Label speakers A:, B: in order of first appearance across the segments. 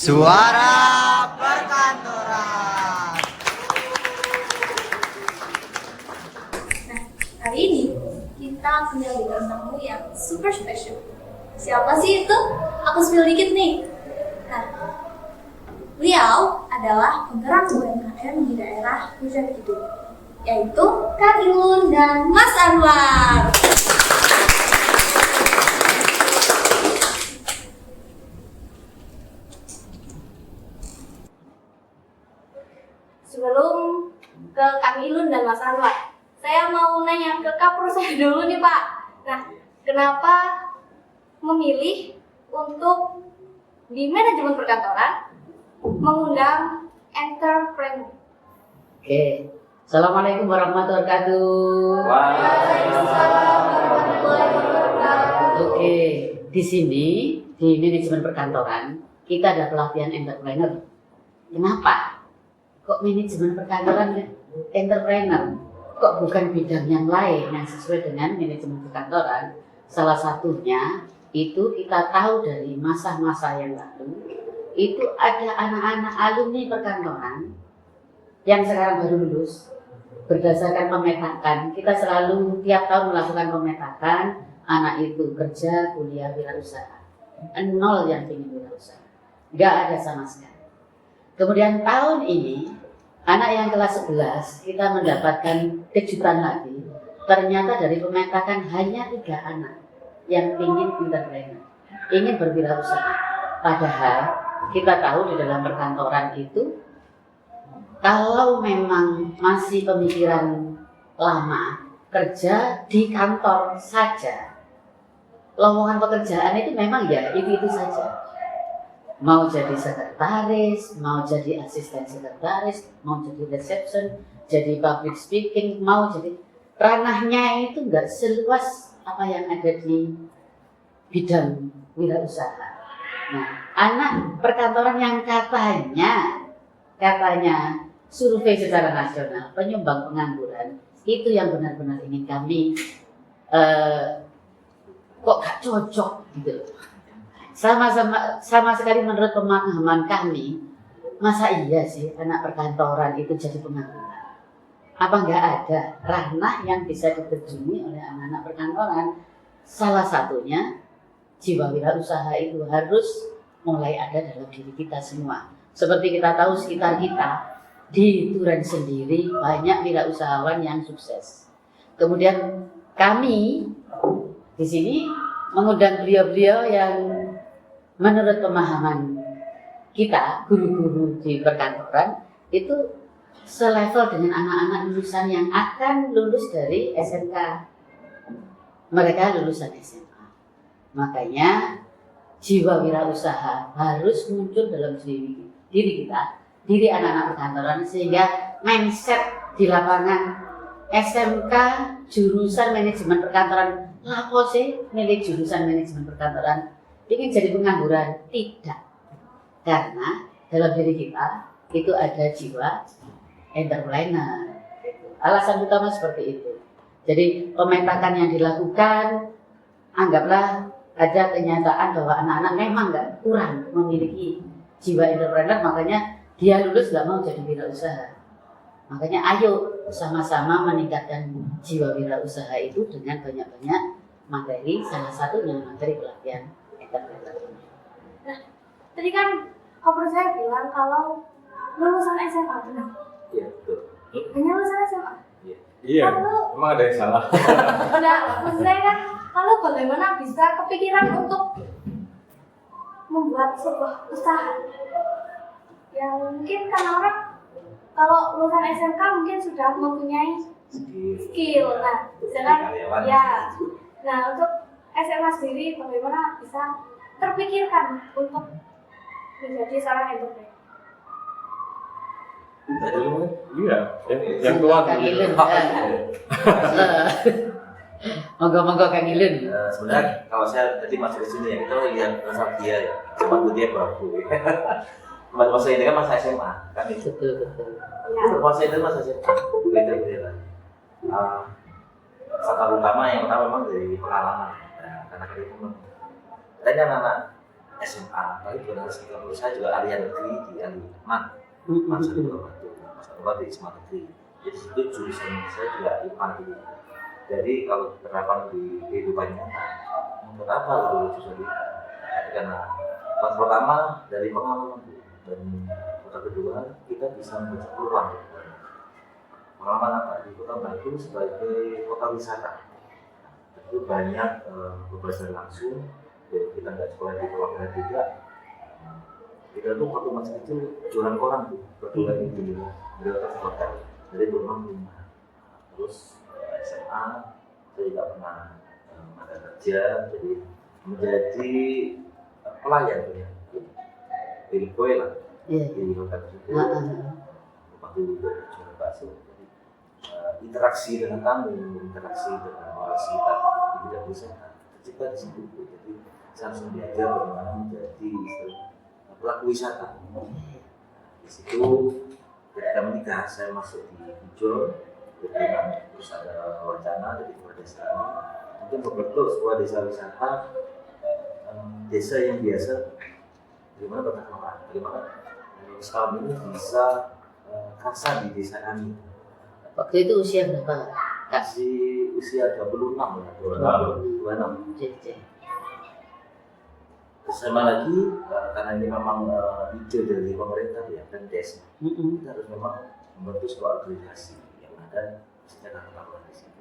A: Suara Perkantoran.
B: Nah, hari ini kita punya bintang tamu yang super spesial. Siapa sih itu? Aku spill dikit nih. Nah, beliau adalah penggerak UMKM di daerah Hujan Kidul, yaitu Kak Ilun dan Mas Anwar. Sebelum ke Kang Ilun dan Mas Anwar, saya mau nanya ke Kak Pur saya dulu nih Pak. Nah, kenapa memilih untuk di manajemen perkantoran mengundang entrepreneur?
C: Oke, Assalamualaikum warahmatullahi wabarakatuh.
B: Waalaikumsalam warahmatullahi wabarakatuh.
C: Oke, di sini di manajemen perkantoran kita ada pelatihan entrepreneur. Kenapa? Kok manajemen perkantoran entrepreneur? Kok bukan bidang yang lain yang sesuai dengan manajemen perkantoran? Salah satunya itu kita tahu dari masa-masa yang lalu itu ada anak-anak alumni perkantoran yang sekarang baru lulus. Berdasarkan pemetakan, kita selalu tiap tahun melakukan pemetakan anak itu kerja, kuliah, wirausaha. Nol yang ingin wirausaha, nggak ada sama sekali. Kemudian tahun ini anak yang kelas 11 kita mendapatkan kejutan lagi. Ternyata dari pemetakan hanya 3 anak yang ingin entrepreneur, ingin berwirausaha. Padahal kita tahu di dalam perkantoran itu kalau memang masih pemikiran lama kerja di kantor saja, lowongan pekerjaan itu memang ya itu saja. Mau jadi sekretaris, mau jadi asisten sekretaris, mau jadi reception, jadi public speaking, mau jadi ranahnya itu nggak seluas apa yang ada di bidang wirausaha. Nah, anak perkantoran yang katanya survei secara nasional penyumbang pengangguran itu yang benar-benar ingin kami kok gak cocok gitu loh. Sama sekali menurut pemahaman kami, masa iya sih anak perkantoran itu jadi pengangguran? Apa nggak ada ranah yang bisa diterjuni oleh anak-anak perkantoran? Salah satunya jiwa wirausaha itu harus mulai ada dalam diri kita semua. Seperti kita tahu sekitar kita di Turen sendiri banyak wirausahawan yang sukses. Kemudian kami di sini mengundang beliau-beliau yang menurut pemahaman kita, guru-guru di perkantoran itu selevel dengan anak-anak lulusan yang akan lulus dari SMK. Mereka lulusan SMA. Makanya jiwa wirausaha harus muncul dalam diri kita, diri anak-anak perkantoran, sehingga mindset di lapangan SMK jurusan manajemen perkantoran, lapo sih milih jurusan manajemen perkantoran ingin jadi pengangguran? Tidak, karena dalam diri kita itu ada jiwa entrepreneur. Alasan utama seperti itu. Jadi pemetakan yang dilakukan, anggaplah ada kenyataan bahwa anak-anak memang nggak kurang memiliki jiwa entrepreneur, makanya dia lulus nggak mau jadi wirausaha. Makanya ayo sama-sama meningkatkan jiwa wirausaha itu dengan banyak-banyak materi, salah satunya materi pelatihan entrepreneur.
B: Nah, tadi kan Kak saya bilang kalau lulusan SMA benar.
D: Iya, betul.
B: Hanya lulusan SMA.
D: Iya.
B: Lalu,
D: Emang ada yang salah?
B: nah, maksud saya kan, kalau bagaimana bisa kepikiran untuk membuat sebuah usaha yang mungkin kan orang kalau lulusan SMK mungkin sudah mempunyai skill. Nah, sedangkan ya, nah untuk SMA sendiri bagaimana bisa terpikirkan untuk menjadi seorang entrepreneur?
D: Tadi dulu kan? Iya.
C: Yang tua Kang Ilun. Monggo Kang Ilun.
E: Sebenarnya kalau saya tadi masuk ke sini ya, kita lihat masa dia ya, sama dia baru. Masa ini kan masa SMA, kan itu.
C: Betul.
E: Masa itu masa SMA, beda-beda. Faktor utama yang pertama memang dari pengalaman. Nah, karena itu tanya anak-anak SMA, tapi bukan SMA kalau saya juga aliyah negeri di Aliman, masa di SMA negeri. Jadi itu jurusan saya juga IPA dulu. Jadi kalau penerapan di kehidupan nyata, kenapa itu jurusan IPA? Karena faktor pertama dari pengalaman dan faktor kedua kita bisa membaca peluang. Pengalaman apa di Kota Batu sebagai kota wisata itu banyak pembelajaran langsung. Jadi kita nggak sekolah di Purwakarta juga. Kita tuh waktu masih kecil jualan koran tuh berdua di atas kota dari rumah ke rumah. Terus SMA saya juga pernah ada kerja jadi menjadi pelayan tuh ya, jadi kue lah di hotel itu. Waktu itu jualan bakso. Interaksi dengan tamu, interaksi dengan orang sekitar di bidang wisata tercipta di situ. Jadi saya langsung belajar bagaimana menjadi pelaku wisata. Di situ ketika menikah saya masuk di Pujon, terus ada wacana dari pedesaan untuk membentuk sebuah desa wisata, desa yang biasa bagaimana bertahan orang, bagaimana sekarang ini bisa kasa di desa kami.
C: Waktu itu usia berapa, Kak?
E: Masih usia 26 ya, 26. Bersama lagi, karena ini memang ide dari pemerintah ya dan desa, kita harus memang membentuk sebuah organisasi yang ada secara ketahuan di sini.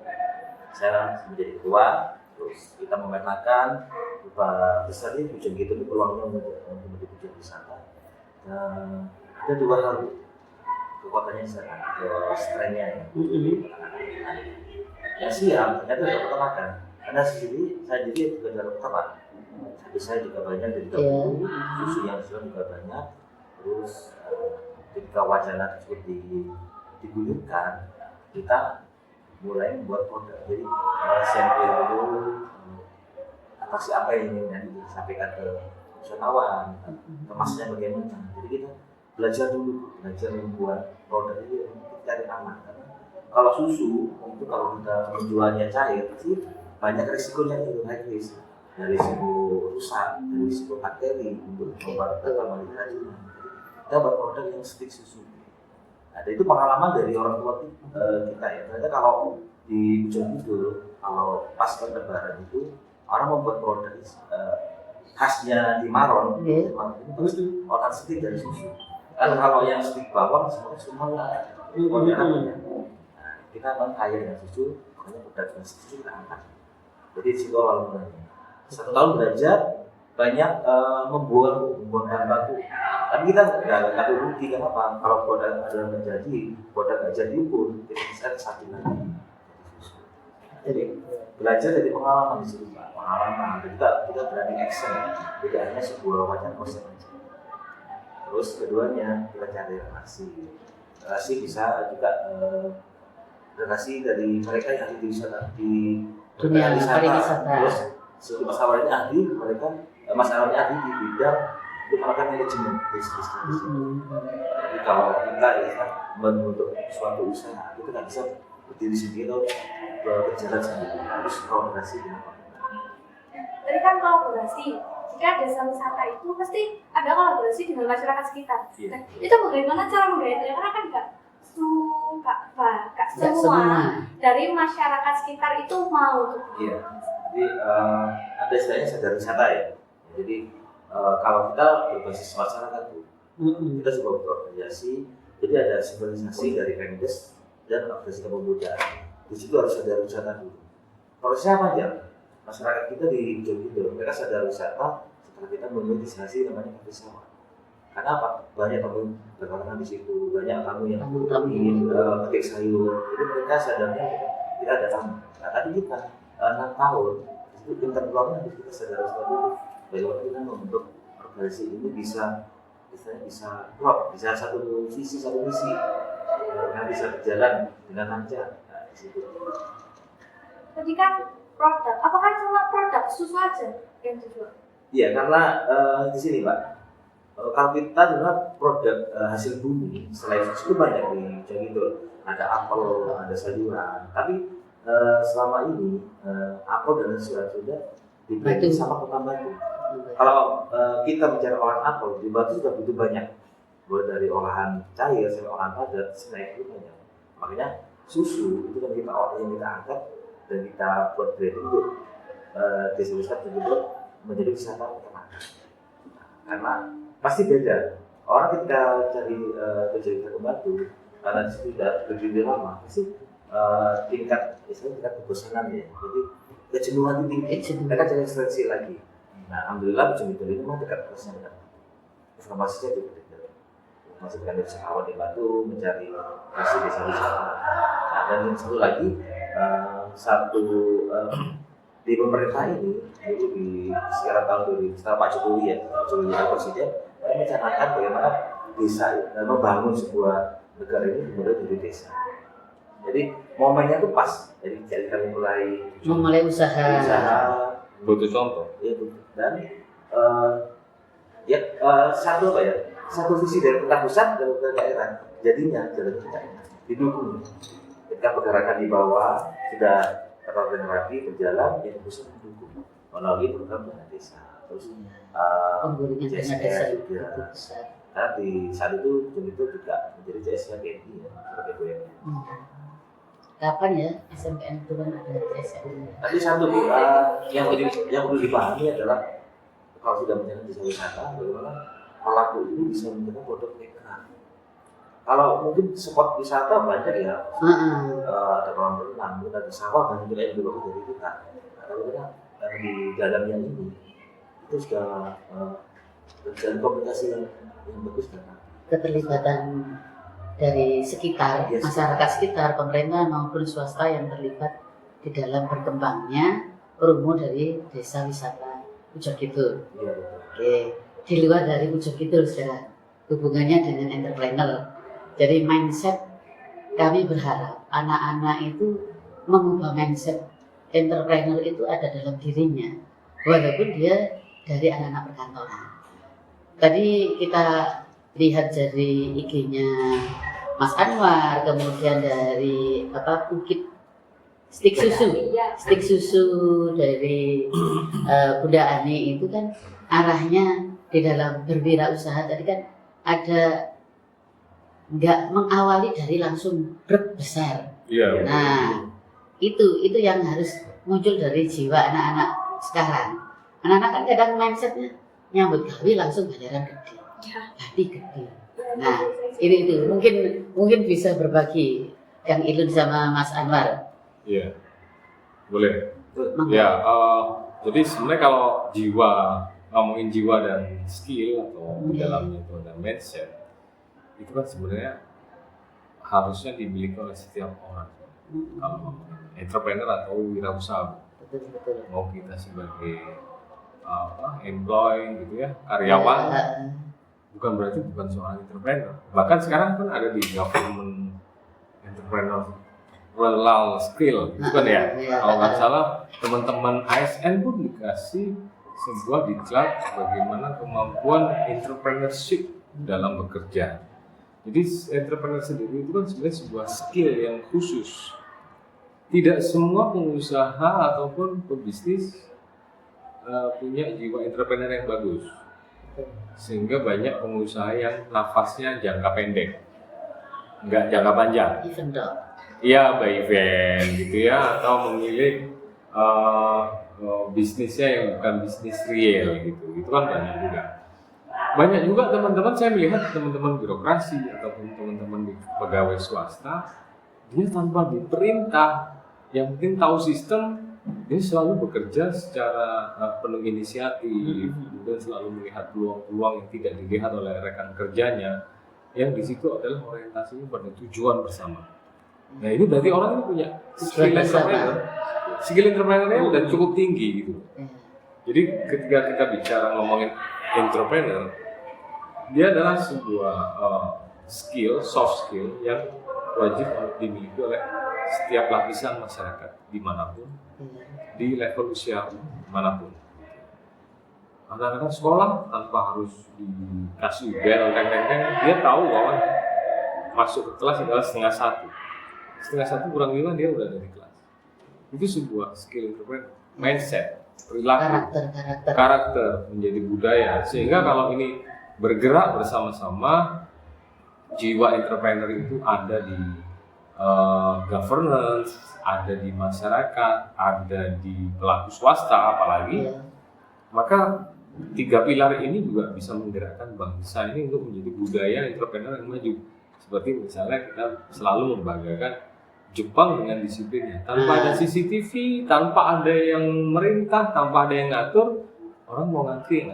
E: Saya menjadi ketua, terus kita memetakan berupa besar ini Pujon gitu peluangnya untuk menjadi Pujon wisata. Dan ada dua hal kekuatannya sangat strengthnya ya. Yang siap ternyata dapat peternakan. Karena sendiri saya juga dalam peternak. Tapi saya juga banyak dari dapur, susu yang sudah juga banyak. Terus ketika wacana tersebut digulirkan, kita mulai membuat produk. Jadi sampel dulu atasi apa yang ingin nanti disampaikan ke wisatawan, kemasnya bagaimana. Jadi kita belajar membuat produk itu cari aman. Karena kalau susu itu kalau kita menjualnya cair pasti banyak risikonya itu high risk, dari risiko rusak, dari risiko bakteri untuk membuat keracunan. Kita buat produk yang stick susu. Ada itu pengalaman dari orang tua kita ya. Ternyata kalau di Pujon itu kalau pas lebaran itu orang membuat produk khasnya di Maron, itu orang stick dari susu. Kan kalau yang stick bawang semuanya kita memang kaya dengan susu, makanya produk susu kita angkat. Jadi di situ awal mulanya. 1 tahun belajar banyak membuang bahan baku. Tapi kita nggak rugi kenapa? Kalau produk ada yang jadi, produk nggak jadi pun kita bisa satu lagi. Jadi belajar dari pengalaman di situ, Pak. Pengalaman kita berani action, tidak hanya sebuah wacana konsep aja. Terus keduanya kita cari relasi bisa juga relasi dari mereka yang ahli di
C: dunia pariwisata.
E: Terus suatu masalahnya ahli mereka masalahnya ahli di bidang itu melakukan manajemen bisnis. Jadi kalau kita ya membentuk suatu usaha itu nggak bisa berdiri sendiri atau berjalan sendiri, harus kolaborasi dengan orang.
B: Tadi kan kolaborasi. Jika desa wisata itu pasti ada kolaborasi dengan masyarakat sekitar. Nah, itu bagaimana cara menggayanya? Karena kan nggak semua dari masyarakat sekitar itu mau.
E: Iya. Jadi ada istilahnya sadar wisata ya. Jadi kalau kita berbasis masyarakat tuh, kita sebuah organisasi. Jadi ada sinkronisasi dari Pemdes dan organisasi kepemudaan. Di situ harus sadar wisata dulu. Prosesnya apa aja? Masyarakat kita di Jogja, mereka sadar wisata setelah kita memonetisasi namanya wisata. Karena apa? Banyak tamu berkalangan di situ, banyak tamu yang ingin petik sayur. Jadi mereka sadarnya kita ada tamu. Nah, tadi kita 6 tahun itu pintar peluangnya kita sadar wisata dulu. Bagaimana kita membentuk organisasi ini bisa klop, bisa satu visi, yang bisa berjalan dengan lancar. Nah, di situ.
B: Tadi kan produk, apakah cuma produk susu aja yang dijual?
E: Iya, karena di sini Pak, kalau kita juga produk hasil bumi selain susu itu banyak di Jawa. Ada apel, ada sayuran. Tapi selama ini apel dan sayuran sudah dibanding sama kota Batu. Kalau kita bicara olahan apel, di Batu sudah butuh banyak, mulai dari olahan cair sampai olahan padat, snack itu banyak. Makanya susu itu kan yang kita angkat dan kita buat branding untuk desa wisata tersebut menjadi wisata peternakan. Karena pasti beda. Orang ketika cari tujuan wisata ke Batu, karena di situ sudah berdiri lama, pasti tingkat kebosanan ya. Jadi kejenuhan itu tinggi. Mereka cari referensi lagi. Nah, alhamdulillah Bojonegoro ini memang dekat terusnya dekat. Informasinya juga dekat. Masuk dengan wisatawan di Batu mencari desa wisata. Nah, dan yang satu lagi di pemerintah ini itu di sekitar tahun 2000 setelah Pak Jokowi ya, Jokowi Presiden, saya mencanangkan bagaimana desa membangun sebuah negara ini dimulai dari desa. Jadi momennya tuh pas. Jadi kami mulai
C: usaha.
D: Butuh contoh.
E: Ya, dan satu visi dari pemerintah pusat dan pemerintah daerah. Jadinya jalan kita didukung. Ketika pergerakan di bawah sudah terorganisasi berjalan, yang pusat mendukung melalui program dana desa. Terus
C: penggulingan dana desa juga.
E: Karena di saat itu juga menjadi CSR BNI ya, sebagai BUMN.
C: Kapan ya SMPN turun ada CSR?
E: Tapi satu yang perlu dipahami adalah kalau sudah menjalankan desa wisata, bagaimana pelaku ini bisa menjaga produk mereka. Kalau mungkin spot wisata banyak ya, ada kolam renang, mungkin ada sawah dan juga yang lebih bagus dari kita. Tapi yang di dalamnya ini itu sudah terjadi komunikasi yang bagus kan.
C: Keterlibatan dari sekitar, masyarakat sekitar, pemerintah maupun swasta yang terlibat di dalam berkembangnya promo dari desa wisata Pujon Kidul.
E: Iya.
C: Oke, di luar dari Pujon Kidul sudah hubungannya dengan entrepreneur. Jadi mindset kami berharap anak-anak itu mengubah mindset entrepreneur itu ada dalam dirinya, walaupun dia dari anak-anak perkantoran. Tadi kita lihat dari IG-nya Mas Anwar, kemudian dari Bukit Stik Susu dari Bunda Ani itu kan arahnya di dalam berwirausaha tadi kan ada nggak mengawali dari langsung besar.
D: Iya.
C: Nah itu yang harus muncul dari jiwa anak-anak sekarang. Anak-anak kan kadang mindsetnya nyambut gawe langsung bayaran gede, hati gede. Nah itu mungkin bisa berbagi yang Ilun sama Mas Anwar.
D: Iya, boleh. Ya, jadi sebenarnya kalau ngomongin jiwa dan skill atau di dalamnya itu ada mindset, itu kan sebenarnya harusnya dimiliki oleh setiap orang. Kalau ngomongin entrepreneur atau wirausaha,
C: Betul.
D: mau kita sebagai employee gitu ya, karyawan, bukan berarti bukan seorang entrepreneur. Bahkan sekarang kan ada di government entrepreneur rural skill, itu kan ya. Kalau nggak salah teman-teman ASN pun dikasih sebuah diklat bagaimana kemampuan entrepreneurship dalam bekerja. Jadi entrepreneur sendiri itu kan sebenarnya sebuah skill yang khusus. Tidak semua pengusaha ataupun pebisnis punya jiwa entrepreneur yang bagus. Sehingga banyak pengusaha yang nafasnya jangka pendek, nggak jangka panjang. Iya, by event gitu ya, atau memilih bisnisnya yang bukan bisnis real gitu. Itu kan banyak juga. Banyak juga teman-teman, saya melihat teman-teman birokrasi ataupun teman-teman di pegawai swasta, dia tanpa diperintah, yang penting tahu sistem, dia selalu bekerja secara penuh inisiatif, dan selalu melihat peluang-peluang yang tidak dilihat oleh rekan kerjanya, yang di situ adalah orientasinya pada tujuan bersama. Nah ini berarti orang ini punya skill entrepreneurnya udah cukup tinggi gitu. Jadi ketika kita bicara ngomongin entrepreneur, dia adalah sebuah skill, soft skill yang wajib dimiliki oleh setiap lapisan masyarakat dimanapun, di level usia manapun. Anak-anak sekolah tanpa harus dikasih bel, dia tahu bahwa masuk ke kelas adalah 12:30 kurang 5 dia udah dari kelas. Itu sebuah skill entrepreneur, mindset. perilaku, karakter menjadi budaya. Sehingga kalau ini bergerak bersama-sama, jiwa entrepreneur itu ada di governance, ada di masyarakat, ada di pelaku swasta apalagi, maka 3 pilar ini juga bisa menggerakkan bangsa ini untuk menjadi budaya entrepreneur yang maju. Seperti misalnya kita selalu membanggakan Jepang dengan disiplinnya, tanpa ada CCTV, tanpa ada yang merintah, tanpa ada yang ngatur, orang mau ngantri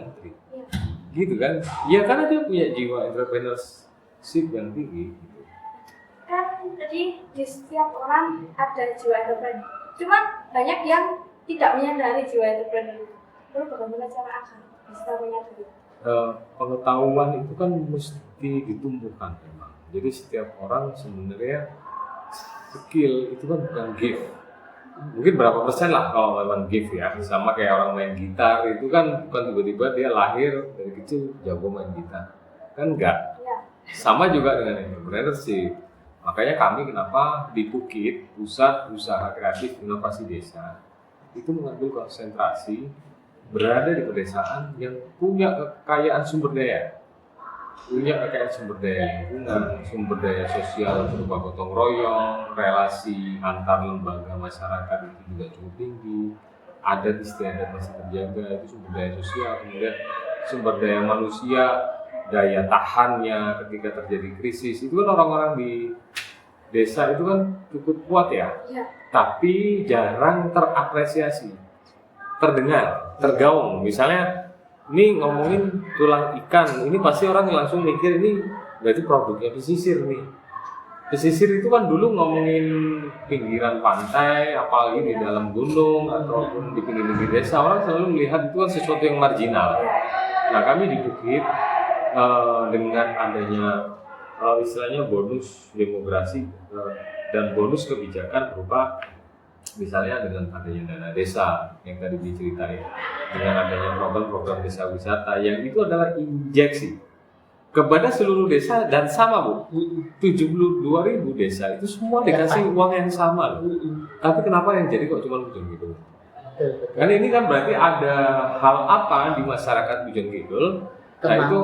D: gitu kan? Ya karena dia punya jiwa entrepreneurship yang tinggi.
B: Kan jadi di setiap orang ada jiwa entrepreneur. Cuman banyak yang tidak menyadari jiwa entrepreneur itu. Lalu bagaimana cara akan bisa menyadari?
D: Pengetahuan itu kan mesti ditumbuhkan memang. Jadi setiap orang sebenarnya skill itu kan bukan gift. Mungkin berapa persen lah kalau memang gift ya. Sama kayak orang main gitar itu kan bukan tiba-tiba dia lahir dari kecil jago main gitar. Kan enggak.
B: Ya.
D: Sama juga dengan entrepreneurship. Makanya kami kenapa di Bukit, Pusat Usaha Kreatif Inovasi Desa itu mengambil konsentrasi berada di pedesaan yang punya kekayaan sumber daya, lingkungan, sumber daya sosial berupa gotong royong, relasi antar lembaga masyarakat itu juga cukup tinggi, adat istiadat masih terjaga, itu sumber daya sosial, kemudian sumber daya manusia, daya tahannya ketika terjadi krisis, itu kan orang-orang di desa itu kan cukup kuat ya. Tapi jarang terapresiasi, terdengar, tergaung. Misalnya ini ngomongin tulang ikan, ini pasti orang langsung mikir ini berarti produknya pesisir nih. Pesisir itu kan dulu ngomongin pinggiran pantai, apalagi di dalam gunung ataupun di pinggir-pinggir desa, orang selalu melihat itu kan sesuatu yang marginal. Nah kami di Bukit dengan adanya istilahnya bonus demografi dan bonus kebijakan berupa misalnya dengan adanya dana desa yang tadi diceritain, dengan adanya program-program desa wisata yang itu adalah injeksi kepada seluruh desa dan sama Bu, 72.000 desa itu semua dikasih uang yang sama loh. Tapi kenapa yang jadi kok cuma Pujon Kidul? Kan ini kan berarti ada hal apa di masyarakat Pujon Kidul? Nah itu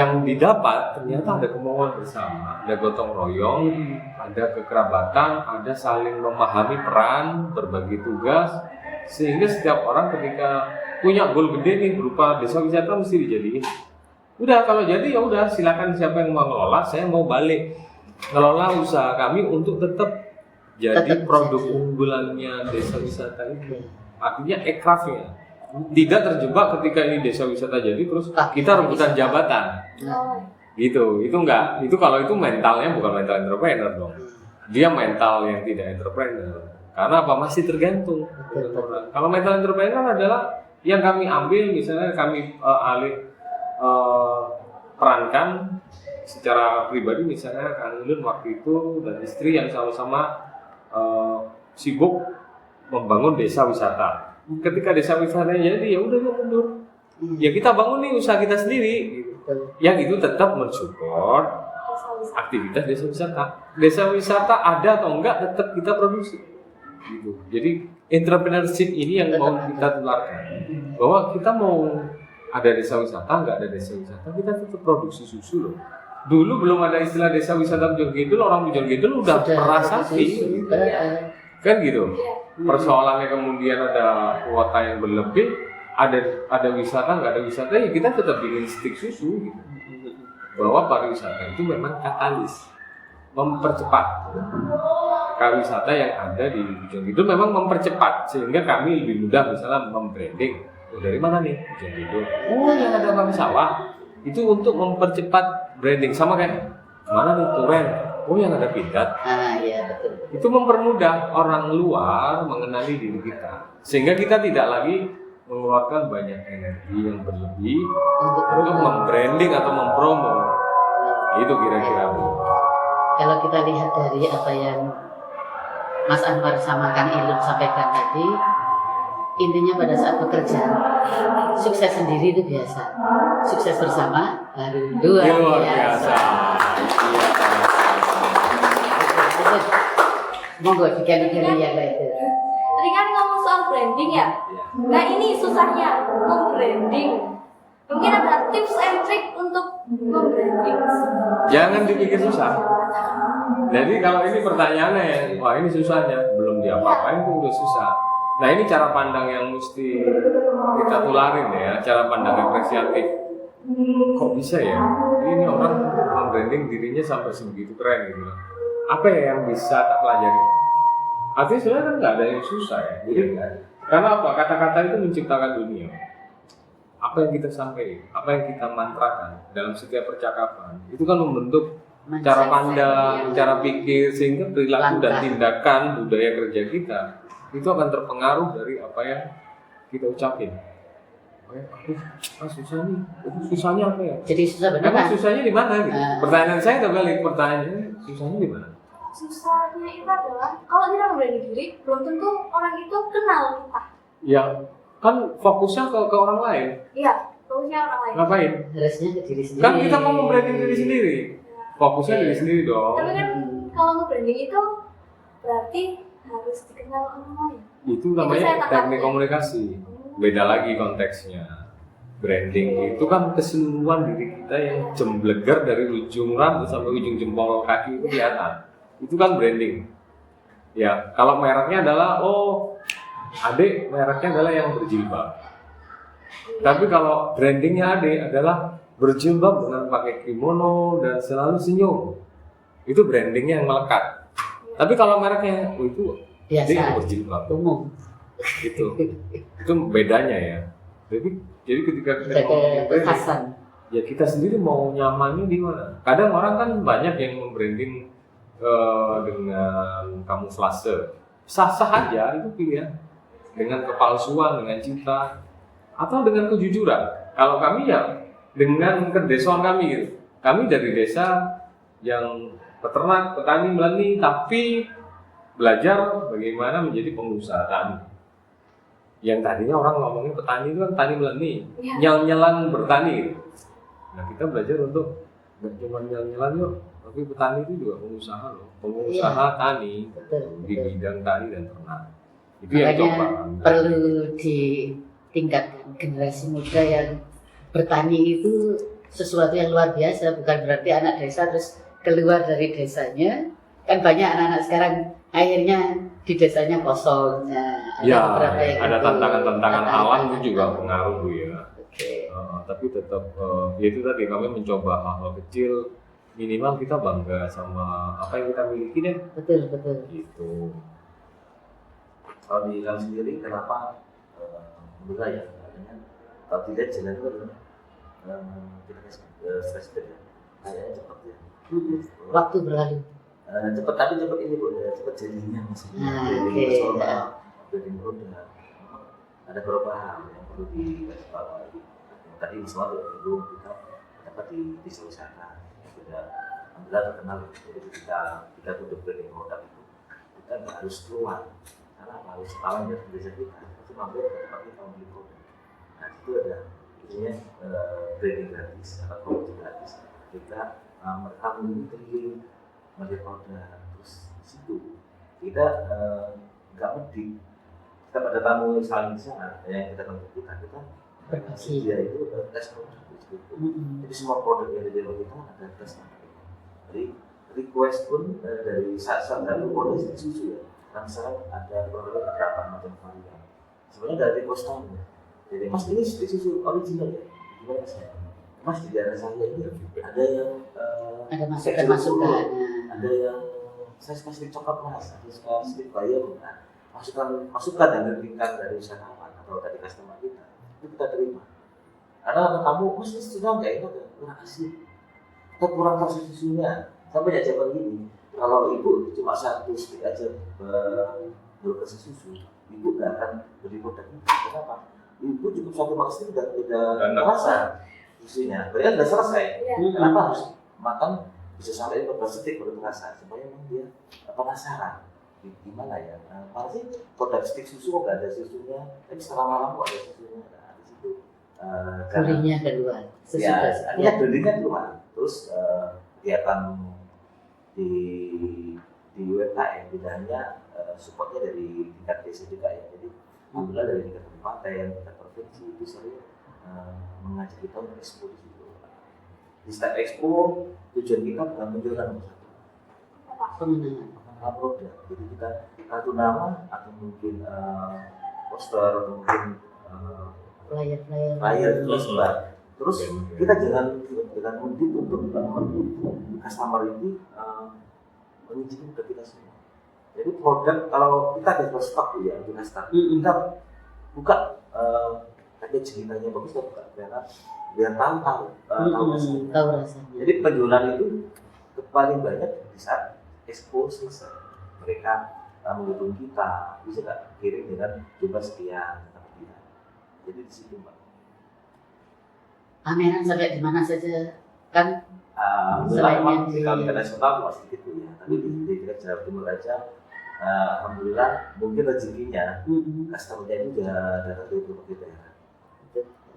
D: yang didapat ternyata ada kemauan bersama, ada gotong royong, ada kekerabatan, ada saling memahami peran, berbagi tugas, sehingga setiap orang ketika punya goal gede nih berupa desa wisata mesti dijadiin. Udah kalau jadi ya udah silakan siapa yang mau ngelola, saya mau balik ngelola usaha kami untuk tetap jadi produk unggulannya desa wisata itu. Artinya ekrafnya. Tidak terjebak ketika ini desa wisata jadi terus kita rebutan jabatan gitu, itu enggak, itu kalau itu mentalnya bukan mental entrepreneur dong, dia mental yang tidak entrepreneur. Karena apa? Masih tergantung. Kalau mental entrepreneur adalah yang kami ambil, misalnya kami perankan secara pribadi, misalnya Kang Ulun waktu itu dan istri yang sama-sama sibuk membangun desa wisata. Ketika desa wisatanya jadi ya udah mundur. Ya kita bangun nih usaha kita sendiri gitu. Yang itu tetap mensupport aktivitas desa wisata. Desa wisata ada atau enggak tetap kita produksi. Gitu. Jadi entrepreneurship ini yang mau kita tularkan. Bahwa kita mau ada desa wisata, enggak ada desa wisata, kita tetap produksi susu loh. Dulu belum ada istilah desa wisata Pujon Kidul, orang Pujon Kidul udah merasai gitu. Kan gitu. Persoalannya kemudian ada kuota yang berlebih, ada wisata nggak ada wisata, ya kita tetap bikin stik susu gitu. Bahwa pariwisata itu memang katalis, mempercepat. Pariwisata yang ada di Pujon Kidul memang mempercepat sehingga kami lebih mudah misalnya membranding. Oh, dari mana nih Pujon Kidul? Oh yang ada kami sawah. Itu untuk mempercepat branding, sama kayak mana nih Turen? Oh yang ada Pindad.
C: Iya betul.
D: Itu mempermudah orang luar mengenali diri kita, sehingga kita tidak lagi mengeluarkan banyak energi yang berlebih untuk membranding atau mempromo. Itu kira-kira Bu.
C: Kalau kita lihat dari apa yang Mas Anwar sama Kang Ilun sampaikan tadi, intinya pada saat bekerja, sukses sendiri itu biasa, sukses bersama baru luar biasa. Monggo dikali-kali ya itu.
B: Tadi kan ngomong soal branding ya.
E: Iya.
B: Nah ini susahnya membranding. Mungkin ada tips and trick untuk membranding.
D: Jangan dipikir susah. Jadi kalau ini pertanyaannya ya, wah ini susahnya, belum diapa-apain tuh udah susah. Nah ini cara pandang yang mesti kita tularin ya, cara pandang apresiatif. Kok bisa ya? Ini orang membranding dirinya sampai sebegitu keren gitu. Apa ya yang bisa tak pelajari? Artinya sebenarnya kan nggak ada yang susah ya. Jadi, karena apa? Kata-kata itu menciptakan dunia. Apa yang kita sampaikan, apa yang kita mantrakan dalam setiap percakapan, itu kan membentuk cara pandang, cara pikir, sehingga perilaku dan tindakan budaya kerja kita itu akan terpengaruh dari apa yang kita ucapin. Susah nih. Susahnya apa ya?
C: Jadi susah benar
D: Emang
C: kan?
D: susahnya di mana gitu? Pertanyaan saya terbalik, pertanyaannya susahnya di mana?
B: Susahnya itu adalah kalau kita membranding diri, belum tentu orang itu kenal kita.
D: Ya kan fokusnya ke orang lain.
B: Iya, fokusnya orang lain.
D: Ngapain?
C: Harusnya ke diri sendiri.
D: Kan kita mau membranding diri sendiri. Fokusnya diri sendiri dong.
B: Tapi kan kalau nge-branding itu berarti harus dikenal orang lain.
D: Itu
B: saya
D: namanya
B: tak
D: teknik
B: tahu.
D: komunikasi. Beda lagi konteksnya. Branding itu kan keseluruhan diri kita yang jembleger dari ujung rambut sampai ujung jempol kaki itu kelihatan. Itu kan branding. Ya, kalau mereknya adalah adik mereknya adalah yang berjilbab. Tapi kalau brandingnya adik adalah berjilbab dengan pakai kimono dan selalu senyum. Itu brandingnya yang melekat. Tapi kalau mereknya itu
C: biasa
D: adik yang berjilbab.
C: umum.
D: Itu bedanya ya. Jadi ketika kita
C: Jaga
D: ngomongin branding,
C: kekhasan.
D: ya kita sendiri mau nyamannya di mana. Kadang orang kan banyak yang membranding dengan kamuflase. Sah-sah aja itu pilihan. Dengan kepalsuan, dengan cinta, atau dengan kejujuran. Kalau kami ya dengan kedesaan kami gitu. Kami dari desa yang peternak, petani, melani, tapi belajar bagaimana menjadi pengusaha tani. Yang tadinya orang ngomongin petani itu kan tani melani, nyel-nyelan bertani gitu. Nah kita belajar untuk nggak cuma nyel-nyelan yuk, tapi petani itu juga pengusaha loh, pengusaha tani di bidang tani dan ternak. Itu yang coba.
C: Perlu ditingkatkan generasi muda yang bertani itu sesuatu yang luar biasa, bukan berarti anak desa terus keluar dari desanya. Kan banyak anak-anak sekarang akhirnya di desanya kosong.
D: Ada tantangan-tantangan alam itu juga pengaruh ya. Tapi tetap ya itu tadi kami mencoba hal-hal kecil, minimal kita bangga sama apa yang kita miliki deh.
C: Betul.
D: Gitu.
E: Kalau di kami sendiri kenapa mudah ya? Artinya kalau dilihat jalan itu adalah kita stress ya, kayaknya cepat ya.
C: Waktu berlalu.
E: Cepat tapi cepat ini bu, cepat jadinya maksudnya. Jadi personal, jadi produk. Ada beberapa hal yang perlu dikasih. Tadi semua itu kita dapat diselesaikan. Sudah alhamdulillah terkenal. Jadi kita untuk branding produk itu kita nggak harus keluar. Karena harus tahu dari desa kita, itu mampir ke tempat kita membeli produk. Nah itu ada intinya branding gratis atau promosi gratis. Kita merekam ini keliling membeli produk, terus di situ kita nggak mudik. Kita pada tamu saling di sana yang kita tentu kita berbagi. Dia itu tes produk itu. Jadi semua produk yang ada di kita ada tes produk. Jadi request pun dari satu produk susu ya. Kan sekarang ada beberapa macam varian. Sebenarnya dari request-nya. Jadi mas ini susu original ya. Gimana saya? Mas di daerah saya ini ada yang
C: ada masukan.
E: Ada yang saya kasih coklat mas, ada sedikit bayar. Masukan yang diberikan dari usahawan atau dari customer kita itu kita terima. Karena kamu mas ini sudah nggak enak ya, kurang kasih atau kurang kasih susunya sampai ya jawaban gini. Kalau ibu cuma satu stick aja berkasih susu, ibu nggak akan beli produk ini. Kenapa? Ibu cukup satu makan udah terasa susunya, berarti udah selesai. Kenapa harus makan bisa sampai 15 detik baru terasa? Supaya memang dia penasaran. Gimana ya? Mana sih produk stick susu kok nggak ada susunya? Tapi setelah malam kok ada susunya. Nah di situ.
C: Durinya keluar.
E: Ya, durinya keluar. Terus kegiatan di UMKM tidak hanya supportnya dari tingkat desa juga ya. Jadi Alhamdulillah dari tingkat kabupaten, tingkat provinsi itu sering mengajak kita untuk ekspo di situ. Di setiap ekspo tujuan kita bukan menjualan
C: Pemenangan.
E: produk, jadi kita satu nama atau mungkin poster atau mungkin flyer itu sebar. Terus kita jangan mundut untuk customer ini mengizinkan ke kita semua. Jadi produk kalau kita ada stok ya kita start, kita buka package ceritanya bagus, kita buka biar tahu rasanya.
C: Tahu rasanya.
E: Jadi penjualan itu paling banyak di saat expo selesai. Mereka menghubungi kita, bisa nggak kirim dengan jumlah sekian, jadi di situ Mbak.
C: Pameran sampai di mana saja kan?
E: Selain
C: Selain
E: di kami nasional masih gitu ya, tapi di tingkat Jawa Timur aja, alhamdulillah mungkin rezekinya customer-nya itu sudah datang dari berbagai daerah.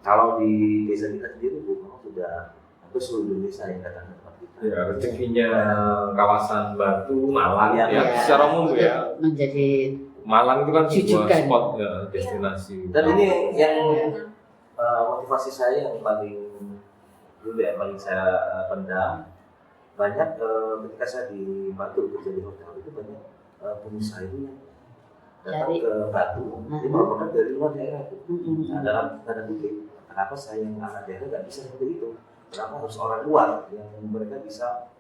E: Kalau di desa kita sendiri memang sudah hampir seluruh Indonesia yang datang ke tempat kita.
D: Ya, rezekinya kawasan Batu, Malang
E: Ya,
D: ya, secara umum ya.
C: Menjadi
D: Malang itu kan sebuah
C: Jujukan.
D: spot ya, destinasi.
E: Dan ini yang motivasi saya yang paling dulu ya, paling saya pendam. Banyak ketika saya di Batu kerja di hotel itu banyak pengusaha itu yang datang ke Batu, dia bawa produk dari luar daerah itu. Nah, dalam tanda kutip, kenapa saya yang anak daerah nggak bisa seperti itu? Kenapa harus orang luar yang mereka bisa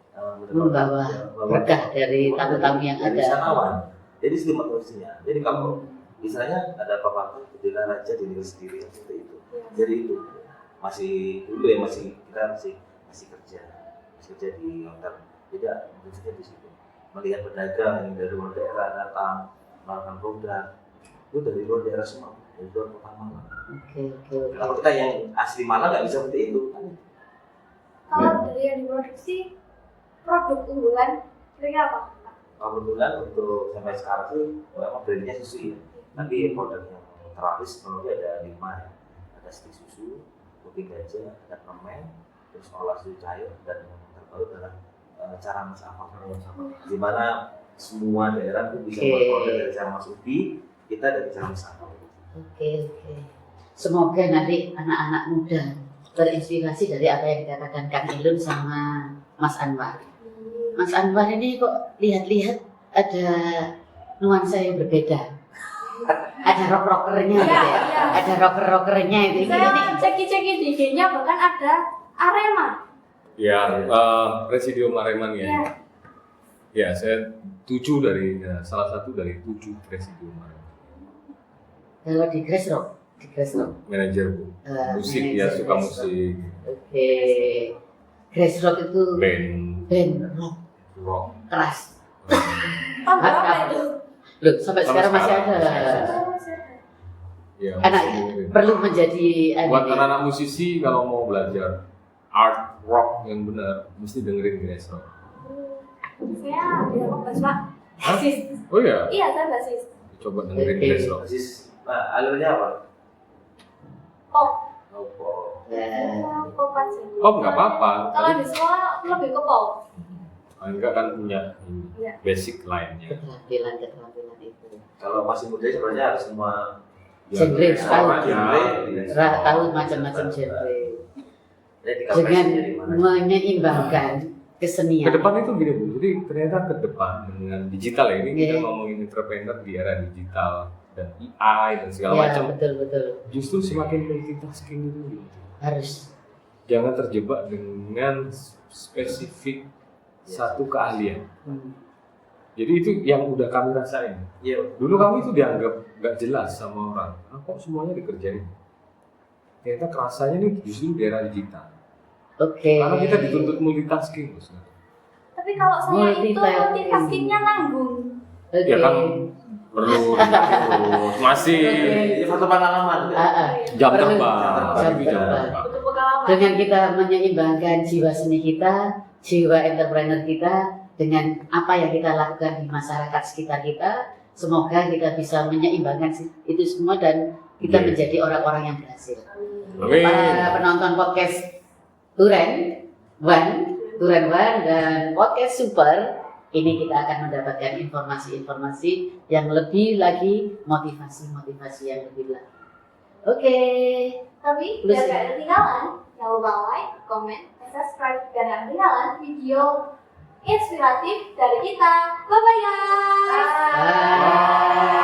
C: membawa berkah dari tamu-tamu yang
E: dari
C: ada.
E: wisatawan. Jadi sedikit motivasinya. Jadi kalau misalnya ada pepatah jadilah raja di negeri sendiri seperti itu. Jadi itu masih dulu ya kita masih kerja di hotel. Jadi motivasinya di situ. Melihat pedagang yang dari luar daerah datang melakukan produk itu dari luar daerah semua, dari luar kota Malang.
C: Oke.
E: Kalau kita yang asli Malang nggak bisa seperti itu.
B: Kalau dari yang diproduksi produk unggulan kira-kira apa?
E: Kalau kebetulan untuk sampai sekarang sih memang brandnya susu ya. Tapi produk yang teralis menurut dia ada 5 ya. Ada stik susu, putih gajah, ada permen, terus olah susu cair, dan yang terbaru adalah cara mas apa. Di mana semua daerah itu bisa berproduk dari cara mas ubi, kita dari cara mas apa.
C: Oke. Semoga nanti anak-anak muda terinspirasi dari apa yang dikatakan Kang Ilun sama Mas Anwar. Mas Anwar ini kok lihat-lihat ada nuansa yang berbeda. Ada rock-rockernya gitu ya.
B: Iya.
C: Ada rocker-rockernya itu.
B: Saya cek-cek di IG-nya bahkan ada Arema.
D: Ya, Presidium Aremania.
B: Iya.
D: Ya, saya salah satu dari 7 Presidium Aremania.
C: Kalau di Grassrock,
D: Manajer Bu. Musik ya, suka musik.
C: Oke. Grassrock itu
D: Band
C: rock
D: rock.
C: keras.
B: Tahun berapa itu?
C: Loh, sampai sekarang masih ada.
D: Ya,
C: Anak
D: musik.
C: perlu menjadi
D: Buat anak-anak musisi kalau mau belajar art rock yang benar mesti dengerin Grass Rock.
B: Saya di Rockbas, Pak. Basis.
D: Oh iya,
B: Iya, saya basis.
D: coba dengerin
C: Oke.
D: Grass Rock.
E: Persis, nah alurnya apa?
B: Pop.
E: Oh,
B: Pop aja.
D: Oh nggak apa-apa.
B: Kalau di sekolah lebih ke pop.
D: Enggak kan punya ini,
B: Iya.
D: basic line-nya.
C: keterampilan itu.
E: kalau masih muda sebenarnya harus semua
C: Genre, tahu.
E: genre.
C: Tahu macam-macam genre.
E: Jadi
C: Dengan
E: dari mana?
C: menyeimbangkan
D: Ke
C: kesenian.
D: depan itu gini Bu, jadi ternyata ke depan dengan digital ya, ini kita
C: Iya.
D: ngomongin entrepreneur di era digital dan AI dan segala
C: Ya,
D: macam.
C: betul.
D: Justru semakin multitasking itu gitu.
C: Harus.
D: Jangan terjebak dengan spesifik satu keahlian. Jadi itu yang udah kami rasain.
E: Iya.
D: Dulu kami itu dianggap nggak jelas sama orang. Kok semuanya dikerjain? Ternyata kerasanya nih justru di era digital.
C: Oke.
D: Karena kita dituntut multitasking. Bos.
B: Tapi kalau saya itu multitaskingnya nanggung.
C: Oke.
D: Ya kan perlu terus masih
E: Ini satu pengalaman.
D: jam
C: Perlu.
D: terbang.
C: Jam
D: Itu jam
C: terbang.
D: terbang.
B: Butuh pengalaman.
C: Dengan kita menyeimbangkan jiwa seni kita, jiwa entrepreneur kita dengan apa yang kita lakukan di masyarakat sekitar kita, semoga kita bisa menyeimbangkan itu semua dan kita
D: Iya.
C: menjadi orang-orang yang berhasil.
D: Amin.
C: Para penonton podcast Turen One dan podcast Super, ini kita akan mendapatkan informasi-informasi yang lebih lagi, motivasi-motivasi yang lebih lagi. Oke.
B: Tapi
C: Terus
B: biar
C: ya?
B: gak ketinggalan, jangan lupa like, comment, dan subscribe biar gak ketinggalan video inspiratif dari kita. Bye bye guys.
C: Bye.